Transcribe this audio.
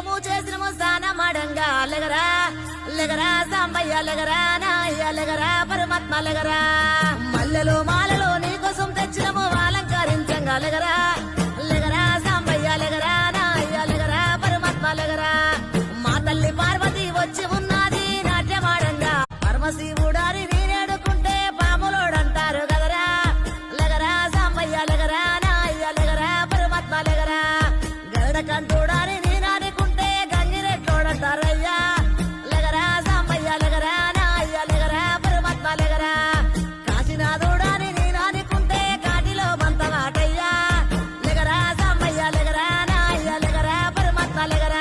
చేసినము చేసినము స్నానమాడంగా లెగరా లెగరా సాంబయ్య లెగరా నాయ్య లెగరా పరమాత్మ లెగరా మల్లెలు మాలలు నీకోసం తెచ్చినము అలంకరించంగా లెగరా లెగరా సాంబయ్య లెగరా నాయ్య లెగరా పరమాత్మ లెగరా మా తల్లి పార్వతి వచ్చి ఉన్నది నాట్యమాడంగా పరమశివుడారి నేనేడుకుంటే పాములోడంటారు కదరా లెగరా సాంబయ్య లెగరా నాయ్య లెగరా పరమాత్మ లెగరా గరుడ కంటుడారి నేనాడుకుంటే గంగిరెట్లోడంటారయ్యా లెగరా సాంబయ్య లెగరా నాయ్య లెగరా పరమాత్మ లెగరా కాశీనాథుడాని నేనాడుకుంటే కాటిలో మంతవాటయ్యా లెగరా సాంబయ్య లెగరా నాయ్య లెగరా పరమాత్మ లెగరా